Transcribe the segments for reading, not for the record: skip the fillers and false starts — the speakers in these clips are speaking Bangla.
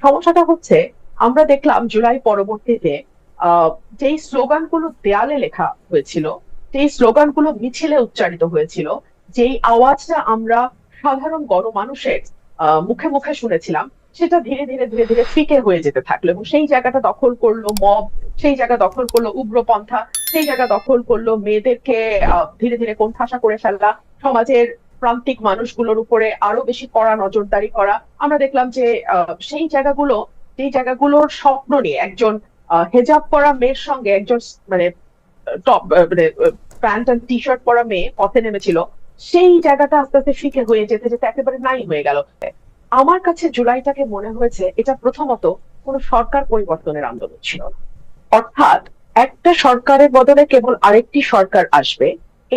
সমস্যাটা হচ্ছে আমরা দেখলাম জুলাই পরবর্তীতে আহ যেই স্লোগানগুলো দেয়ালে লেখা হয়েছিল, যেই স্লোগানগুলো মিছিলে উচ্চারিত হয়েছিল, যেই আওয়াজটা আমরা সাধারণ গণমানুষের মুখে মুখে শুনেছিলাম, সেটা ধীরে ধীরে ধীরে ধীরে ফিকে হয়ে যেতে থাকলো এবং সেই জায়গাটা দখল করলো মব, সেই জায়গা দখল করলো উগ্রপন্থা, সেই জায়গা দখল করলো মেয়েদেরকে ধীরে ধীরে কোণঠাসা করে ফেলা, সমাজের প্রান্তিক মানুষগুলোর উপরে আরো বেশি কড়া নজরদারি করা। আমরা দেখলাম যে সেই জায়গাগুলো, যেই জায়গাগুলোর স্বপ্ন নিয়ে একজন হেজাব পরা মেয়ের সঙ্গে একজন মানে টপ মানে প্যান্ট এন্ড টি শার্ট পরা মেয়ে পথে নেমেছিল, সেই জায়গাটা আস্তে আস্তে ফিকে হয়ে যেতে যেতে একেবারে নাই হয়ে গেল। আমার কাছে জুলাইটাকে মনে হয়েছে এটা প্রথমত কোনো সরকার পরিবর্তনের আন্দোলন ছিল না। অর্থাৎ একটা সরকারের বদলে কেবল আরেকটি সরকার আসবে,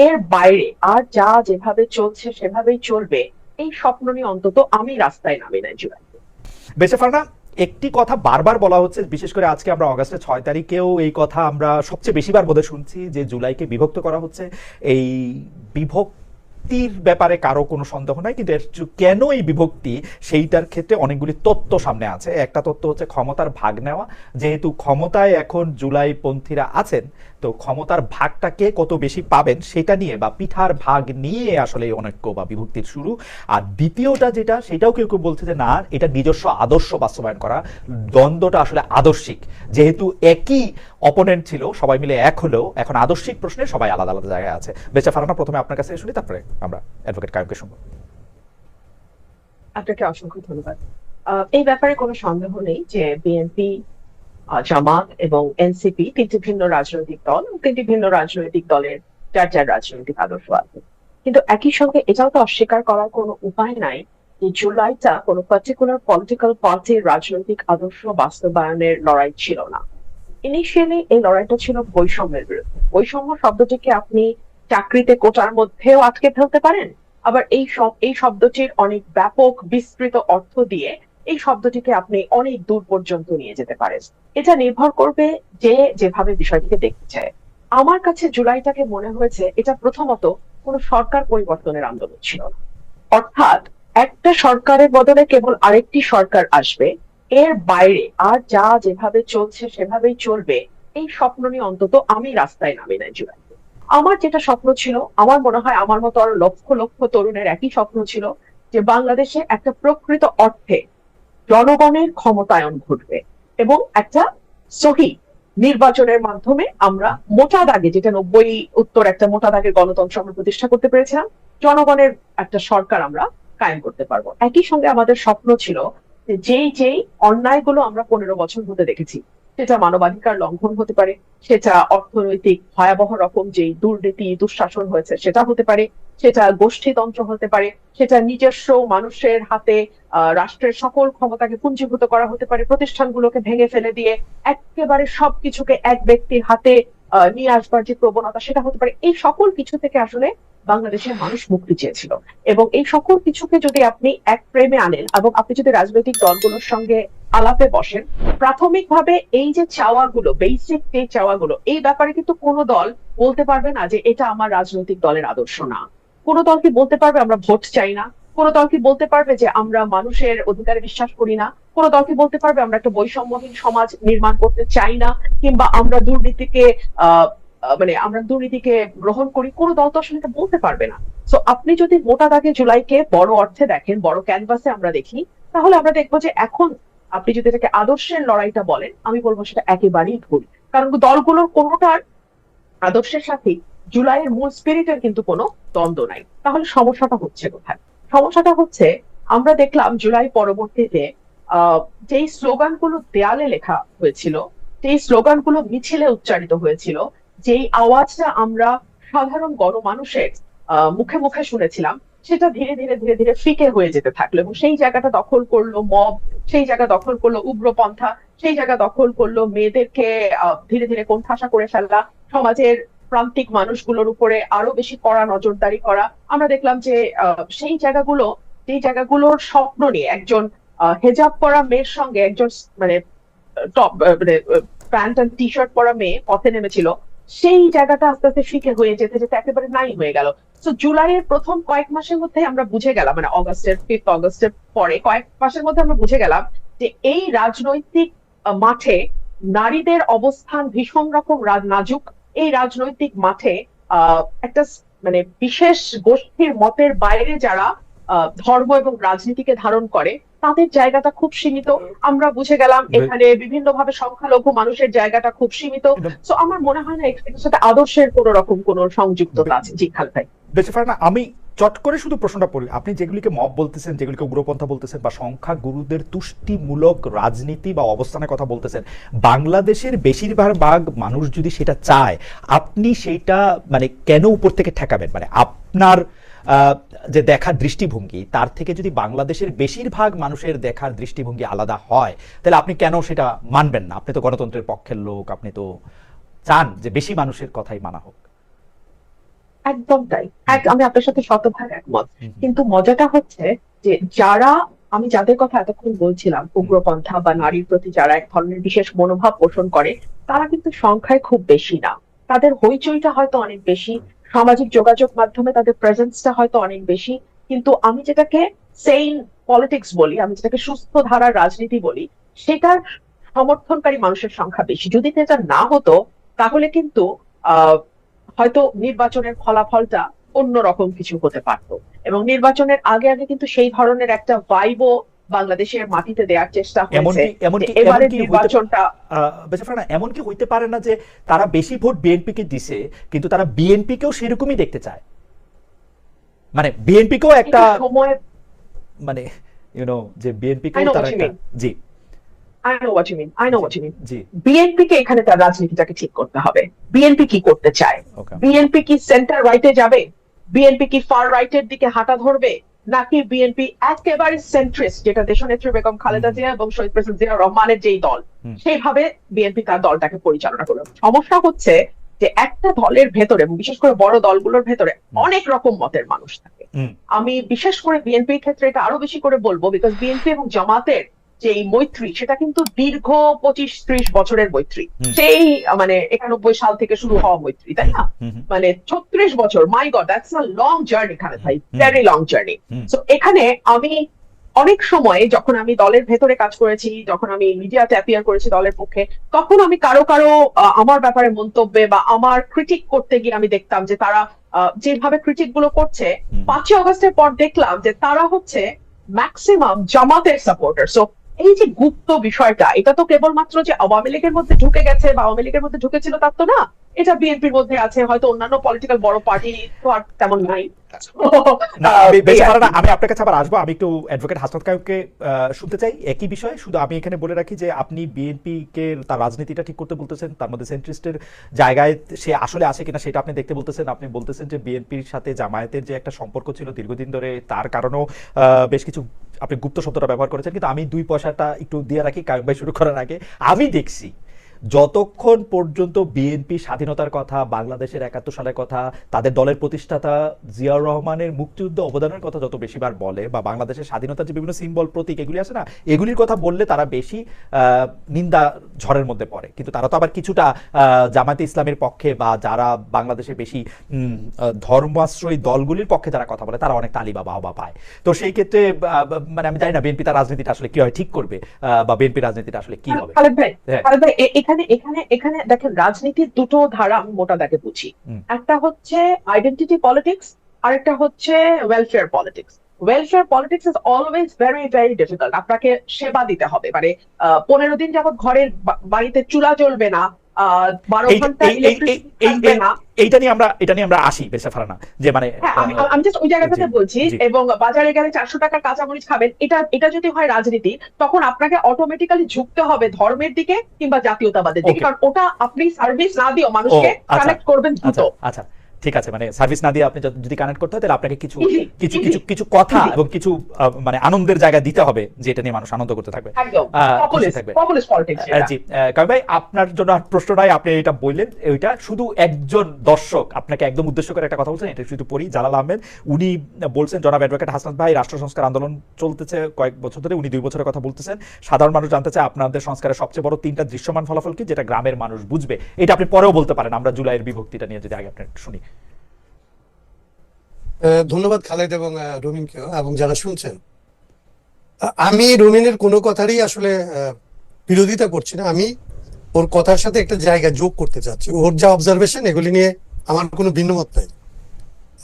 এর বাইরে আর যা যেভাবে চলছে সেভাবেই চলবে, এই স্বপ্ন নিয়ে অন্তত আমি রাস্তায় নামি নাই জুলাই। বেঁচে ফারনা, একটি কথা বারবার বলা হচ্ছে, বিশেষ করে আজকে আমরা অগাস্টের 6 তারিখেও এই কথা আমরা সবচেয়ে বেশিবার বোধহয় শুনছি যে জুলাইকে বিভক্ত করা হচ্ছে। এই বিভক্তির ব্যাপারে কারো কোনো সন্দেহ নাই, কিন্তু কেন এই বিভক্তি সেইটার ক্ষেত্রে অনেকগুলি তত্ত্ব সামনে আছে। একটা তত্ত্ব হচ্ছে ক্ষমতার ভাগ নেওয়া। যেহেতু ক্ষমতায় এখন জুলাই পন্থীরা আছেন, তো ক্ষমতার ভাগটা কে কত বেশি পাবেন সেটা নিয়ে বা পিঠার ভাগ নিয়ে আসলে এই অনৈক্য বা বিভক্তির শুরু। আর দ্বিতীয়টা যেটা, সেটাও কেউ কেউ বলছে যে না, এটা নিজস্ব আদর্শ বাস্তবায়ন করা। দ্বন্দ্বটা আসলে আদর্শিক, যেহেতু একই অপোনেন্ট ছিল, সবাই মিলে এক হলেও এখন আদর্শিক প্রশ্নে সবাই আলাদা আলাদা জায়গায় আছে। বেচা ফারানা, প্রথমে আপনার কাছে শুনি, তারপরে আমরা অ্যাডভোকেট কায়ুমকে শুনবো। আপনাকে অসংখ্য ধন্যবাদ। এই ব্যাপারে কোনো সন্দেহ নেই যে বিএনপি, জামাত এবং এনসিপি তিনটি ভিন্ন রাজনৈতিক দল, তিনটি ভিন্ন রাজনৈতিক দলের যার যার রাজনৈতিক আদর্শ আছে। কিন্তু একই সঙ্গে এটাও তো অস্বীকার করার কোনো উপায় নাই যে জুলাইটা কোনো পার্টিকুলার পলিটিক্যাল পার্টির রাজনৈতিক আদর্শ বাস্তবায়নের লড়াই ছিল না। ইনিশিয়ালি এই লড়াইটা ছিল বৈষম্যের বিরুদ্ধে। বৈষম্য শব্দটিকে আপনি চাকরিতে কোটার মধ্যেও আটকে ফেলতে পারেন, আবার এই শব্দটির অনেক ব্যাপক বিস্তৃত অর্থ দিয়ে এই শব্দটিকে আপনি অনেক দূর পর্যন্ত নিয়ে যেতে পারেন। এটা নির্ভর করবে যে যেভাবে বিষয়টিকে দেখতে চায়। আমার কাছে জুলাইটাকে মনে হয়েছে এটা প্রথমত কোনো সরকার পরিবর্তনের আন্দোলন ছিল না। অর্থাৎ একটা সরকারের বদলে কেবল আরেকটি সরকার আসবে, এর বাইরে আর যা যেভাবে চলছে সেভাবেই চলবে, এই স্বপ্ন নিয়ে অন্তত আমি রাস্তায় নামি নাই জুলাই। আমার যেটা স্বপ্ন ছিল, আমার মনে হয় আমার মতো আরো লক্ষ লক্ষ তরুণের একই স্বপ্ন ছিল, যে বাংলাদেশে একটা প্রকৃত অর্থে জনগণের ক্ষমতায়ন ঘটবে এবং একটা সহি নির্বাচনের মাধ্যমে আমরা মোটা দাগে, যেটা 90 উত্তর একটা মোটা দাগের গণতন্ত্র আমরা প্রতিষ্ঠা করতে পেরেছিলাম, জনগণের একটা সরকার আমরা কায়েম করতে পারবো। একই সঙ্গে আমাদের স্বপ্ন ছিল যে যেই যেই অন্যায়গুলো আমরা 15 বছর হতে দেখেছি, সেটা মানবাধিকার লঙ্ঘন হতে পারে, সেটা অর্থনৈতিক ভয়াবহ রকম যেই দুর্নীতি দুঃশাসন হয়েছে সেটা হতে পারে, সেটা গোষ্ঠীতন্ত্র হতে পারে, সেটা নিজস্ব মানুষের হাতে রাষ্ট্রের সকল ক্ষমতাকে পুঞ্জীভূত করা হতে পারে, প্রতিষ্ঠানগুলোকে ভেঙে ফেলে দিয়ে একেবারে সবকিছুকে এক ব্যক্তির হাতে নিয়ে আসবার যে প্রবণতা সেটা হতে পারে। এই সকল কিছু থেকে আসলে বাংলাদেশের মানুষ মুক্তি চেয়েছিল এবং এই সকল কিছুকে যদি আপনি এক ফ্রেমে আনেন এবং আপনি যদি রাজনৈতিক দলগুলোর সঙ্গে আলাপে বসেন, প্রাথমিকভাবে এই যে চাওয়াগুলো, বেসিক যে চাওয়াগুলো, এই ব্যাপারে কিন্তু কোনো দল বলতে পারবে না যে এটা আমার রাজনৈতিক দলের আদর্শ না। কোনো দল কি বলতে পারবে আমরা ভোট চাই না? কোনো দল কি বলতে পারবে যে আমরা মানুষের অধিকারে বিশ্বাস করি না? কোনো দল কি বলতে পারবে আমরা একটা বৈষম্যহীন সমাজ নির্মাণ করতে চাই না, কিংবা আমরা দুর্নীতিকে আহ মানে আমরা দুর্নীতিকে গ্রহণ করি? কোনো দল তো আসলে এটা বলতে পারবে না। তো আপনি যদি মোটা দাগে জুলাইকে বড় অর্থে দেখেন, বড় ক্যানভাসে আমরা দেখি, তাহলে আমরা দেখবো যে এখন আপনি যদি এটাকে আদর্শের লড়াইটা বলেন, আমি বলবো সেটা একেবারেই ভুল। কারণ দলগুলোর কোনোটার আদর্শের সাথে জুলাইয়ের মূল স্পিরিটের কিন্তু কোনো দ্বন্দ্ব নাই। তাহলে সমস্যাটা হচ্ছে কোথায়? সমস্যাটা হচ্ছে আমরা দেখলাম জুলাই পরবর্তীতে আহ যেই স্লোগানগুলো দেয়ালে লেখা হয়েছিল, যেই স্লোগানগুলো মিছিলে উচ্চারিত হয়েছিল, যেই আওয়াজটা আমরা সাধারণ গণমানুষের মুখে মুখে শুনেছিলাম, সেটা ধীরে ধীরে ধীরে ধীরে ফিকে হয়ে যেতে থাকলো এবং সেই জায়গাটা দখল করলো মব, সেই জায়গা দখল করলো উগ্রপন্থা, সেই জায়গা দখল করলো মেয়েদেরকে ধীরে ধীরে কোণঠাসা করে ফেলা, সমাজের প্রান্তিক মানুষগুলোর উপরে আরো বেশি কড়া নজরদারি করা। আমরা দেখলাম যে সেই জায়গাগুলো, যেই জায়গাগুলোর স্বপ্ন নিয়ে একজন হেজাব পরা মেয়ের সঙ্গে একজন মানে টপ মানে প্যান্ট এন্ড টি শার্ট পরা মেয়ে পথে নেমেছিল, সেই জায়গাটা আস্তে আস্তে ফিকে হয়ে যেতে যেতে একেবারে নাই হয়ে গেল। তো জুলাইয়ের প্রথম কয়েক মাসের মধ্যে আমরা বুঝে গেলাম, মানে অগস্টের 5 অগস্টের পরে কয়েক মাসের মধ্যে আমরা বুঝে গেলাম যে এই রাজনৈতিক মাঠে নারীদের অবস্থান ভীষণ রকম নাজুক। এই রাজনৈতিক মাঠে একটা মানে বিশেষ গোষ্ঠীর মতের বাইরে যারা ধর্ম এবং রাজনীতিকে ধারণ করে তাদের জায়গাটা খুব সীমিত। আমরা বুঝে গেলাম এখানে বিভিন্ন ভাবে সংখ্যালঘু মানুষের জায়গাটা খুব সীমিত। তো আমার মনে হয় না এটার সাথে আদর্শের কোন রকম কোন সংযুক্ততা আছে। জি খালেদ ভাই। বেঁচে ফারহানা, আমি চট করে শুধু প্রশ্নটা পড়ি, আপনি যেগুলিকে মব বলতেছেন, যেগুলিকে উগ্রপন্থা বলতেছেন, বা সংখ্যাগুরুদের তুষ্টিমূলক রাজনীতি বা অবস্থানের কথা বলতেছেন, বাংলাদেশের বেশিরভাগ মানুষ যদি সেটা চায়, আপনি সেইটা মানে কেন উপর থেকে ঠেকাবেন? মানে আপনার যে দেখার দৃষ্টিভঙ্গি তার থেকে যদি বাংলাদেশের বেশিরভাগ মানুষের দেখার দৃষ্টিভঙ্গি আলাদা হয়, তাহলে আপনি কেন সেটা মানবেন না? আপনি তো গণতন্ত্রের পক্ষের লোক, আপনি তো চান যে বেশি মানুষের কথাই মানা হোক। একদম তাই, আমি আপনার সাথে শতভাগ একমত। কিন্তু মজাটা হচ্ছে যে যারা, আমি যাদের কথা এতক্ষণ বলছিলাম, উগ্রপন্থা বা নারীর প্রতি যারা এক ধরনের বিশেষ মনোভাব পোষণ করে, তারা কিন্তু সংখ্যায় খুব বেশি না। তাদের হইচইটা হয়তো অনেক বেশি, সামাজিক যোগাযোগ মাধ্যমে তাদের প্রেজেন্সটা হয়তো অনেক বেশি, কিন্তু আমি যেটাকে সেইন পলিটিক্স বলি, আমি যেটাকে সুস্থ ধারার রাজনীতি বলি, সেটার সমর্থনকারী মানুষের সংখ্যা বেশি। যদি এটা না হতো তাহলে কিন্তু আহ হয়তো নির্বাচনের ফলাফলটা অন্যরকম কিছু হতে পারতো, এবং নির্বাচনের আগে আগে কিন্তু সেই ধরনের একটা ভাইবও বাংলাদেশের মাটিতে দেওয়ার চেষ্টা হয়েছে। এবারের নির্বাচনটা এমন কি হইতে পারে না যে তারা বেশি ভোট বিএনপি কে দিছে, কিন্তু তারা বিএনপি কেও সেরকমই দেখতে চায়? মানে বিএনপি কেও একটা সময়, মানে যে বিএনপি কেও তারা একটা, জি I know what you mean. BNP কে এখানে তার রাজনীতিটাকে ঠিক করতে হবে। বিএনপি কি করতে চায়? বিএনপি কি সেন্টার রাইটে যাবে? বিএনপি কি ফার রাইটের দিকে হাঁটা ধরবে? নাকি বিএনপি একেবারে সেন্ট্রিস্ট, যেটা দেশনেত্রী বেগম খালেদা জিয়া এবং শহীদ প্রেসিডেন্ট জিয়া রহমানের যেই দল, সেইভাবে বিএনপি তার দলটাকে পরিচালনা করবে? সমস্যা হচ্ছে যে একটা দলের ভেতরে, বিশেষ করে বড় দলগুলোর ভেতরে অনেক রকম মতের মানুষ থাকে। আমি বিশেষ করে বিএনপির ক্ষেত্রে এটা আরো বেশি করে বলবো, বিকজ বিএনপি এবং জামাতের যে মৈত্রী, সেটা কিন্তু দীর্ঘ 25-30 বছরের মৈত্রী। সেই মানে 91 সাল থেকে শুরু হওয়া মৈত্রী, তাই না? মানে 36 বছর, my god, that's a long journey Khaled ভাই, ভেরি লং জার্নি। সো এখানে আমি অনেক সময় যখন আমি দলের ভেতরে কাজ করেছি, যখন আমি মিডিয়াতে অ্যাপিয়ার করেছি দলের পক্ষে, তখন আমি কারো আমার ব্যাপারে মন্তব্যে বা আমার ক্রিটিক করতে গিয়ে আমি দেখতাম যে তারা যেভাবে ক্রিটিক গুলো করছে, 5ই আগস্টের পর দেখলাম যে তারা হচ্ছে ম্যাক্সিমাম জামাতের সাপোর্টার। সো এই যে গুপ্ত বিষয়টা, এটা তো কেবলমাত্র যে আওয়ামী লীগের মধ্যে ঢুকে গেছে বা আওয়ামী লীগের মধ্যে ঢুকেছিল তার তো না, এটা বিএনপির মধ্যে আছে, হয়তো অন্যান্য পলিটিক্যাল বড় পার্টি তো আর তেমন নাই। আমি আপনার কাছে আবার আসবো, আমি একটু অ্যাডভোকেট হাসনাত কাইয়ুমকে শুনতে চাই একই বিষয়। শুধু আমি এখানে বলে রাখি যে আপনি বিএনপি কে তার রাজনীতিটা ঠিক করতে বলতেছেন, তার মধ্যে সেন্ট্রিস্টের জায়গায় সে আসলে আছে কিনা সেটা আপনি দেখতে বলতেছেন। আপনি বলতেছেন যে বিএনপির সাথে জামায়াতের যে একটা সম্পর্ক ছিল দীর্ঘদিন ধরে, তার কারণেও বেশ কিছু, আপনি গুপ্ত শব্দটা ব্যবহার করেছেন। কিন্তু আমি 2 পয়সাটা একটু দিয়ে রাখি কাইয়ুম ভাই শুরু করার আগে। আমি দেখছি যতক্ষণ পর্যন্ত বিএনপি স্বাধীনতার কথা, বাংলাদেশের 71 সালের কথা, তাদের দলের প্রতিষ্ঠাতা জিয়াউর রহমানের মুক্তিযুদ্ধ অবদানের কথা যত বেশিবার বলে, বা বাংলাদেশের স্বাধীনতার যে বিভিন্ন সিম্বল প্রতীক এগুলি আছে না, এগুলির কথা বললে তারা বেশি নিন্দা ঝড়ের মধ্যে পড়ে। কিন্তু তারা তো আবার কিছুটা জামায়াতে ইসলামের পক্ষে, বা যারা বাংলাদেশে বেশি ধর্মাশ্রয়ী দলগুলির পক্ষে যারা কথা বলে, তারা অনেক তালি বা বাহবা পায়। তো সেই ক্ষেত্রে মানে আমি জানি না বিএনপি তার রাজনীতিটা আসলে কিভাবে ঠিক করবে, বা বিএনপি রাজনীতিটা আসলে কি হবে। এখানে দেখেন, রাজনীতির দুটো ধারা আমি মোটা দাগে বুঝি। একটা হচ্ছে আইডেন্টিটি পলিটিক্স, আর একটা হচ্ছে welfare politics. Welfare politics is always very very difficult. আপনাকে সেবা দিতে হবে, মানে 15 দিন যাবত ঘরের বাড়িতে চুলা জ্বলবে না, 12 ঘন্টা ইলেকট্রিসিটি থাকবে না। এটা নিয়ে আমরা আসি বেঁচে ফারহানা, যে মানে আমি জাস্ট ওই জায়গাটাতে বলছি। এবং বাজারে গেলে 400 টাকার কাঁচামরিচ খাবেন, এটা যদি হয় রাজনীতি, তখন আপনাকে অটোমেটিক্যালি ঝুঁকতে হবে ধর্মের দিকে কিংবা জাতীয়তাবাদের দিকে, কারণ ওটা আপনি সার্ভিস না দিয়েও মানুষকে কানেক্ট করবেন দ্রুত। আচ্ছা ঠিক আছে, মানে সার্ভিস না দিয়ে আপনি যদি কানেক্ট করতে হয়, তাহলে আপনাকে কিছু কিছু কিছু কিছু কথা এবং কিছু মানে আনন্দের জায়গা দিতে হবে, যেটা নিয়ে মানুষ আনন্দ করতে থাকবে। জি কারণ ভাই, আপনার জন্য প্রশ্ন নাই, আপনি এটা বললেন, ওইটা শুধু একজন দর্শক আপনাকে একদম উদ্দেশ্য করে একটা কথা বলছেন, এটা শুধু পড়ি। জালাল আহমেদ উনি বলছেন, জনাব অ্যাডভোকেট হাসনাত ভাই, রাষ্ট্র সংস্কার আন্দোলন চলতেছে কয়েক বছর ধরে, উনি 2 বছরের কথা বলতেছেন। সাধারণ মানুষ জানতে চায় আপনাদের সংস্কারের সবচেয়ে বড় 3টা দৃশ্যমান ফলাফল কি, যেটা গ্রামের মানুষ বুঝবে। এটা আপনি পরেও বলতে পারেন, আমরা জুলাইয়ের বিভক্তিটা নিয়ে যদি আগে আপনি শুনি। ধন্যবাদ খালেদ এবং রুমিনকেও এবং যারা শুনছেন। আমি রুমিনের কোনো কথারই আসলে বিরোধিতা করছি না। আমি ওর কথার সাথে একটা জায়গা যোগ করতে চাচ্ছি। ওর যা অবজারভেশন এগুলি নিয়ে আমার কোনো ভিন্নমত নাই।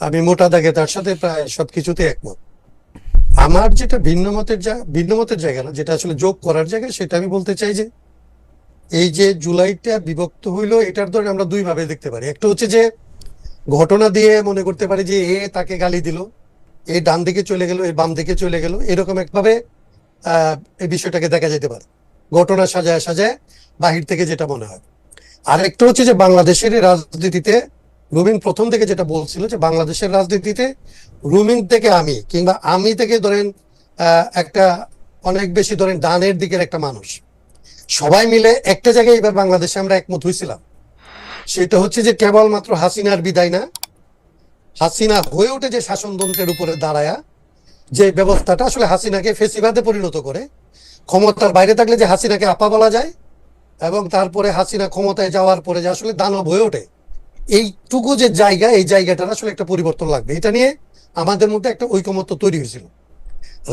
আমি মোটা দাগে তার সাথে প্রায় সবকিছুতে একমত। আমার যেটা ভিন্নমতের জায়গা না, যেটা আসলে যোগ করার জায়গা, সেটা আমি বলতে চাই যে এই যে জুলাইটা বিভক্ত হইলো, এটার ধরে আমরা দুই ভাবে দেখতে পারি। একটা হচ্ছে যে ঘটনা দিয়ে মনে করতে পারি যে এ তাকে গালি দিল, এ ডান দিকে চলে গেল, এ বাম দিকে চলে গেল, এরকম একভাবে এই বিষয়টাকে দেখা যেতে পারে, ঘটনা সাজায় সাজায় বাহির থেকে যেটা মনে হয়। আর একটা হচ্ছে যে বাংলাদেশের এই রাজনীতিতে রুমিন প্রথম থেকে যেটা বলছিল যে বাংলাদেশের রাজনীতিতে রুমিন থেকে আমি, কিংবা আমি থেকে ধরেন একটা অনেক বেশি ধরেন ডানের দিকের একটা মানুষ, সবাই মিলে একটা জায়গায় এবার বাংলাদেশে আমরা একমত হয়েছিলাম। সেটা হচ্ছে যে কেবলমাত্র হাসিনার বিদায় না, হাসিনা হয়ে ওঠে যে শাসনতন্ত্রের উপরে দাঁড়ায়া যে ব্যবস্থাটা আসলে হাসিনাকে ফেসিবাদে পরিণত করে, ক্ষমতার বাইরে থাকলে যে হাসিনাকে আপা বলা যায়, এবং তারপরে হাসিনা ক্ষমতায় যাওয়ার পরে যে আসলে দানব হয়ে ওঠে, এইটুকু যে জায়গা, এই জায়গাটার আসলে একটা পরিবর্তন লাগবে। এটা নিয়ে আমাদের মধ্যে একটা ঐকমত্য তৈরি হয়েছিল।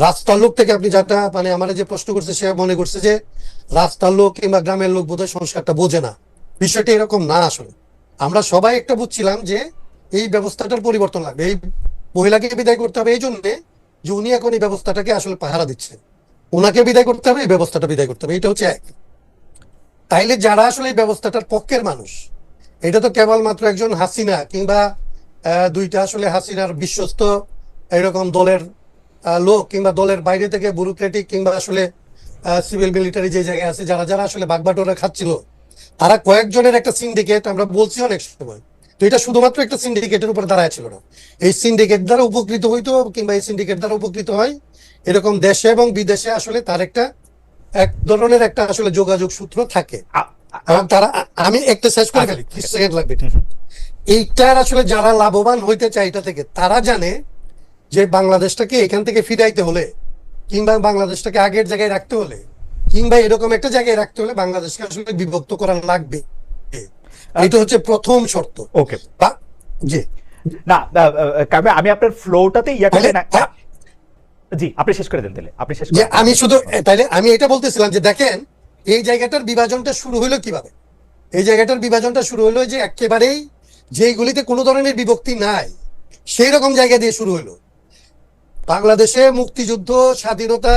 রাস্তার লোক থেকে আপনি যেটা মানে আমার যে প্রশ্ন করছে, সে মনে করছে যে রাস্তার লোক কিংবা গ্রামের লোক বোধহয় সংস্কারটা বোঝে না। বিষয়টা এরকম না। আসলে আমরা সবাই একটা বুঝছিলাম যে এই ব্যবস্থাটার পরিবর্তন লাগবে। এই মহিলাকে বিদায় করতে হবে এই জন্যে যে উনি এখন এই ব্যবস্থাটাকে আসলে পাহারা দিচ্ছে, ওনাকে বিদায় করতে হবে, এই ব্যবস্থাটা বিদায় করতে হবে। এটা হচ্ছে এক। তাইলে যারা আসলে এই ব্যবস্থাটার পক্ষের মানুষ, এটা তো কেবলমাত্র একজন হাসিনা কিংবা দুইটা আসলে হাসিনার বিশ্বস্ত এরকম দলের লোক, কিংবা দলের বাইরে থেকে ব্যুরোক্রেটিক কিংবা আসলে সিভিল মিলিটারি যে জায়গায় আছে, যারা যারা আসলে বাগবাটোরা খাচ্ছিল, তারা কয়েকজনের একটা সিন্ডিকেট, আমরা বলছি অনেক সময়। তো এটা শুধুমাত্র একটা সিন্ডিকেটের উপর দাঁড়ায় ছিল না। এই সিন্ডিকেট দ্বারা উপকৃত হইতো, কিংবা এই সিন্ডিকেট দ্বারা উপকৃত হয় এরকম দেশে এবং বিদেশে আসলে তার একটা এক ধরনের একটা আসলে যোগাযোগ সূত্র থাকে। এবং তারা, আমি একটা শেষ করে ফেলি, 30 সেকেন্ড লাগবে। এইটার আসলে যারা লাভবান হইতে চায় এটা থেকে, তারা জানে যে বাংলাদেশটাকে এখান থেকে ফিরাইতে হলে, কিংবা বাংলাদেশটাকে আগের জায়গায় রাখতে হলে, কিংবা এরকম একটা জায়গায় রাখতে হলে বাংলাদেশকে আসলে বিভক্ত করা লাগবে। এটা হচ্ছে প্রথম শর্ত। ওকে, জি না কারণ আমি আপনার ফ্লোটাতে ইয়া করে না। হ্যাঁ। জি, আপনি শেষ করে দেন তাহলে, আপনি শেষ যে করে দেন। আমি শুধু তাইলে আমি এটা বলতেছিলাম যে দেখেন এই জায়গাটার বিভাজনটা শুরু হলো কিভাবে। এই জায়গাটার বিভাজনটা শুরু হলো যে একেবারেই যেইগুলিতে কোনো ধরনের বিভক্তি নাই সেই রকম জায়গা দিয়ে শুরু হলো। বাংলাদেশে মুক্তিযুদ্ধ, স্বাধীনতা,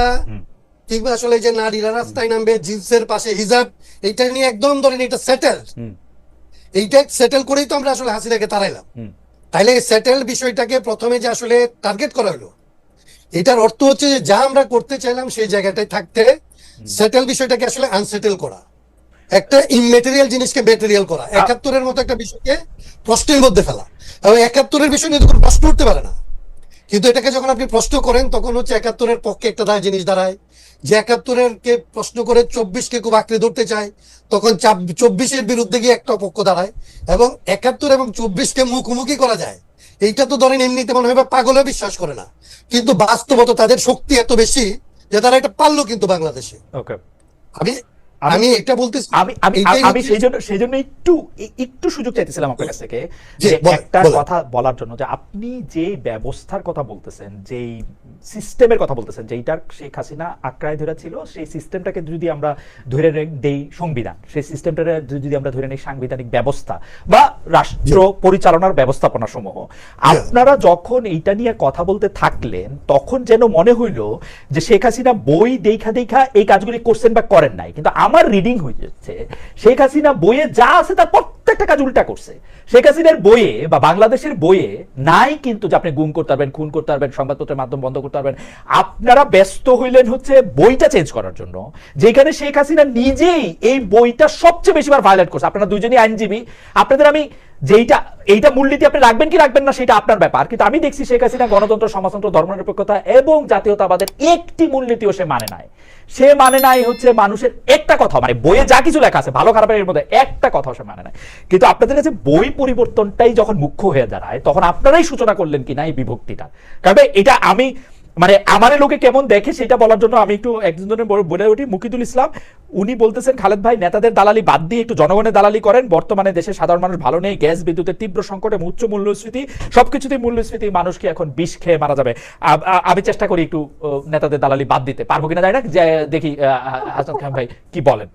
কিংবা আসলে যে নারীরা রাস্তায় নামবে জিন্সের পাশে হিজাব, এইটা নিয়ে একদম ধরেন এটা সেটেল। এইটা সেটেল করেই তো আমরা আসলে হাসিনাকে তাড়াইলাম। তাইলে এই সেটেল বিষয়টাকে প্রথমে যে আসলে টার্গেট করা হলো, এটার অর্থ হচ্ছে যে যা আমরা করতে চাইলাম সেই জায়গাটায় থাকতে সেটেল বিষয়টাকে আসলে আনসেটেল করা, একটা ইমমেটেরিয়াল জিনিসকে মেটেরিয়াল করা, 71-এর মতো একটা বিষয়কে প্রশ্নের মধ্যে ফেলা। এবং 71-এর বিষয় নিয়ে কোনো প্রশ্ন উঠতে পারে না, কিন্তু এটাকে যখন আপনি প্রশ্ন করেন তখন হচ্ছে 71-এর পক্ষে একটা জিনিস দাঁড়ায়। যে 71-এর কে প্রশ্ন করে 24-কে খুব আঁকড়ে ধরতে চায়, তখন 24-এর বিরুদ্ধে গিয়ে একটা পক্ষ দাঁড়ায়, এবং 71 এবং 24-কে মুখোমুখি করা যায়। এইটা তো ধরেন এমনিতে মনে হয় পাগলে বিশ্বাস করে না, কিন্তু বাস্তবত তাদের শক্তি এত বেশি যে তারা এটা পারলো কিন্তু বাংলাদেশে। ওকে, আমি আমি এটা বলতেছি, আমি সেই জন্য একটু সুযোগ চাইতেছিলাম আপনার কাছ থেকে যে একটা কথা বলার জন্য, যে আপনি যে ব্যবস্থার কথা বলতেছেন, যেই সিস্টেমের কথা বলতেছেন, যেইটা শেখ হাসিনা আঁকড়ায় ধরে ছিল, সেই সিস্টেমটাকে যদি আমরা ধরে দেই সংবিধান, সেই সিস্টেমটাকে যদি আমরা ধরে নেই সাংবিধানিক ব্যবস্থা বা রাষ্ট্র পরিচালনার ব্যবস্থাপনা সমূহ, আপনারা যখন এইটা নিয়ে কথা বলতে থাকলেন তখন যেন মনে হইল যে শেখ হাসিনা বই দেখা দেখা এই কাজগুলি করছেন বা করেন নাই। কিন্তু আমার রিডিং হয়ে যাচ্ছে শেখ হাসিনা বইয়ে যা আছে তার প্রত্যেকটা কাজ উল্টা করছে। শেখ হাসিনার বইয়ে বা বাংলাদেশের বইয়ে নাই কিন্তু যে আপনি গুম করতে পারবেন, খুন করতে পারবেন, সংবাদপত্রের মাধ্যম বন্ধ করতে পারবেন। আপনারা ব্যস্ত হইলেন হচ্ছে বইটা চেঞ্জ করার জন্য, যেখানে শেখ হাসিনা নিজেই এই বইটা সবচেয়ে বেশিবার ভায়োলেট করছে। আপনারা দুইজনই আইনজীবী, আপনাদের আমি যেইটা এইটা মূলনীতি আপনি রাখবেন কি রাখবেন না সেটা আপনার ব্যাপার, কিন্তু আমি দেখছি শেখ হাসিনা গণতন্ত্র, সমাজতন্ত্র, ধর্মনিরপেক্ষতা এবং জাতীয়তাবাদের একটি মূলনীতিও সে মানে নাই। সে মানে নাই হচ্ছে মানুষের একটা কথা, মানে বইয়ে যা কিছু লেখা আছে ভালো খারাপের মধ্যে একটা কথাও সে মানে নাই। কিন্তু আপনাদের কাছে বই পরিবর্তনটাই যখন মুখ্য হয়ে দাঁড়ায় তখন আপনারাই সূচনা করলেন কিনা এই বিভক্তিটা। কারণ এটা আমি মানে আমার লোকে কেমন দেখে সেটা বলার জন্য আমি একটু একজনের বলে উঠি, মুকিদুল ইসলাম উনি বলতেছেন খালেদ ভাই নেতাদের দালালি বাদ দিয়ে একটু জনগণের দালালি করেন, বর্তমানে দেশের সাধারণ মানুষ ভালো নেই, গ্যাস বিদ্যুতের তীব্র সংকট এবং উচ্চ মূল্যস্ফীতি, সবকিছুতেই মূল্যস্ফীতি, মানুষ কি এখন বিষ খেয়ে মারা যাবে। আমি চেষ্টা করি একটু নেতাদের দালালি বাদ দিতে, পারবো কিনা জানি না, যে দেখি হাসান খান ভাই কি বলেন।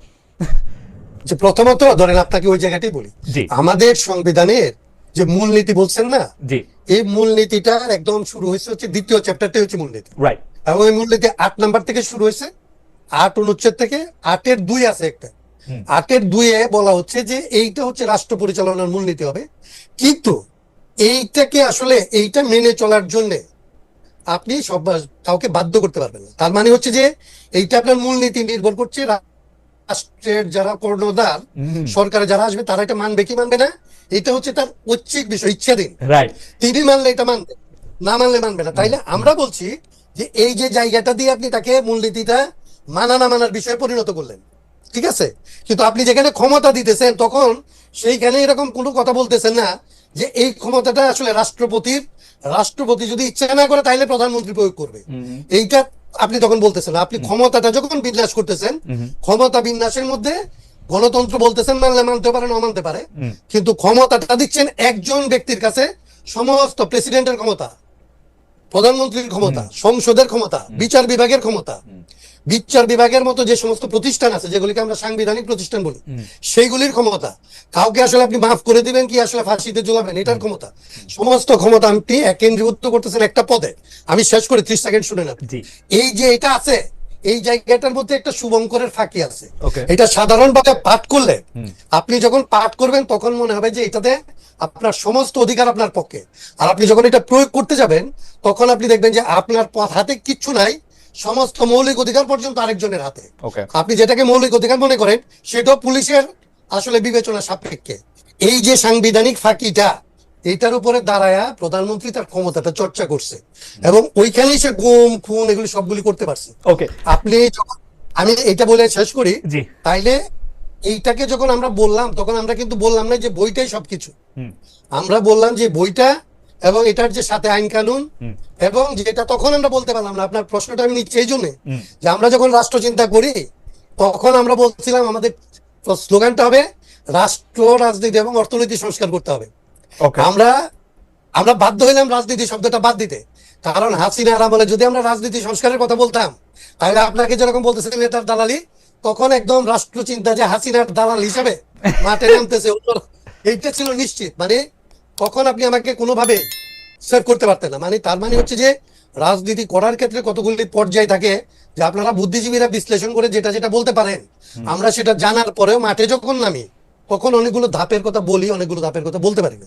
যে প্রথমত ধরেন আপনাকে ওই জায়গাটাই বলি, জি আমাদের সংবিধানের যে মূলনীতি বলছেন না, জি এই মূলনীতিটা একদম শুরু হয়েছে হচ্ছে দ্বিতীয় চ্যাপ্টারটাই হচ্ছে মূলনীতি, রাইট এবং এই মূলনীতি 8 নাম্বার থেকে শুরু হয়েছে, 8 অনুচ্ছেদ থেকে 8-এর 2 আছে একটা, 8-এর 2-এ বলা হচ্ছে যে এইটা হচ্ছে রাষ্ট্র পরিচালনার মূলনীতি হবে, কিন্তু এইটাকে আসলে এইটা মেনে চলার জন্য আপনি সব কাউকে বাধ্য করতে পারবেন না। তার মানে হচ্ছে যে এইটা আপনার মূলনীতি নির্ভর করছে রাষ্ট্রের যারা কর্ণধার, সরকারে যারা আসবে তারা এটা মানবে কি মানবে না, এটা হচ্ছে তার ঐচ্ছিক বিষয়, ইচ্ছাধীন। রাইট তিনি মানলে এটা মানবে, না মানলে মানবে না। তাইলে আমরা বলছি যে এই যে জায়গাটা দিয়ে আপনি তাকে মূলনীতিটা মানা না মানার বিষয়ে পরিণত করলেন, ঠিক আছে, কিন্তু আপনি যেখানে ক্ষমতা দিতেছেন তখন সেইখানে এরকম কোনো কথা বলতেছেন না যে এই ক্ষমতাটা আসলে রাষ্ট্রপতি যদি ইচ্ছা না করে তাইলে প্রধানমন্ত্রী প্রয়োগ করবে, এইটা আপনি তখন বলতেছেন না। আপনি ক্ষমতাটা যখন বিন্যাস করতেছেন, ক্ষমতা বিন্যাসের মধ্যে গণতন্ত্র বলতেছেন মানলে মানতে পারে না মানতে পারে, কিন্তু ক্ষমতাটা দিচ্ছেন একজন ব্যক্তির কাছে, সমস্ত প্রেসিডেন্টের ক্ষমতা, প্রধানমন্ত্রীর ক্ষমতা, সংসদের ক্ষমতা, বিচার বিভাগের ক্ষমতা, বিচার বিভাগের মতো যে সমস্ত প্রতিষ্ঠান আছে যেগুলিকে আমরা সাংবিধানিক প্রতিষ্ঠান বলি, সেইগুলির ক্ষমতা, কাউকে আসলে আপনি মাফ করে দিবেন কি আসলে ফাঁসিতে ঝুলাবেন এটার ক্ষমতা, সমস্ত ক্ষমতা আপনি কেন্দ্রীভূত করতেছেন একটা পদে। আমি শেষ করে 30 সেকেন্ড শুনে নেব। এই যে এটা আছে, এই জায়গাটার মধ্যে একটা শুভঙ্করের ফাঁকি আছে। এটা সাধারণভাবে পাঠ করলে, আপনি যখন পাঠ করবেন তখন মনে হবে যে এটাতে আপনার সমস্ত অধিকার আপনার পক্ষে, আর আপনি যখন এটা প্রয়োগ করতে যাবেন তখন আপনি দেখবেন যে আপনার হাতে কিচ্ছু নাই, সমস্ত মৌলিক অধিকার পর্যন্ত আরেকজনের হাতে। আপনি যেটাকে মৌলিক অধিকার মনে করেন সেটাও পুলিশের আসলে বিবেচনা সাপেক্ষে। এই যে সাংবিধানিক ফাঁকিটা, এইটার উপরে দাঁড়ায়া প্রধানমন্ত্রী তার ক্ষমতাটা চর্চা করছে এবং ওইখানেই সে গুম খুন এগুলি সবগুলি করতে পারছে। আপনি আমি এটা বলে শেষ করি, তাইলে এইটাকে যখন আমরা বললাম তখন আমরা কিন্তু বললাম না যে বইটাই সবকিছু, আমরা বললাম যে বইটা এবং এটার যে সাথে আইন কানুন, এবং যেটা তখন আমরা বলতে পারলাম না। আপনার প্রশ্নটা আমি নিচ্ছি এই জন্য যে আমরা যখন রাষ্ট্র চিন্তা করি তখন আমরা বলছিলাম আমাদের স্লোগানটা হবে রাষ্ট্র, রাজনীতি এবং অর্থনীতি সংস্কার করতে হবে। আমরা বাধ্য হইলাম রাজনীতি শব্দটা বাদ দিতে, কারণ হাসিনার আমলে যদি আমরা রাজনীতি সংস্কারের কথা বলতাম তাহলে আপনাকে যেরকম বলতেছিলেন নেতার দালালি, তখন একদম রাষ্ট্র চিন্তা যে হাসিনার দালাল হিসাবে মাঠে নামতেছে এইটা ছিল নিশ্চিত। মানে তখন আপনি আমাকে কোনোভাবে সেভ করতে পারতেন না। মানে তার মানে হচ্ছে যে রাজনীতি করার ক্ষেত্রে কতগুলি পর্যায় থাকে যে আপনারা বুদ্ধিজীবীরা বিশ্লেষণ করে যেটা যেটা বলতে পারেন, আমরা সেটা জানার পরেও মাঠে যখন নামি তখন অনেকগুলো ধাপের কথা বলি, অনেকগুলো ধাপের কথা বলতে পারি না।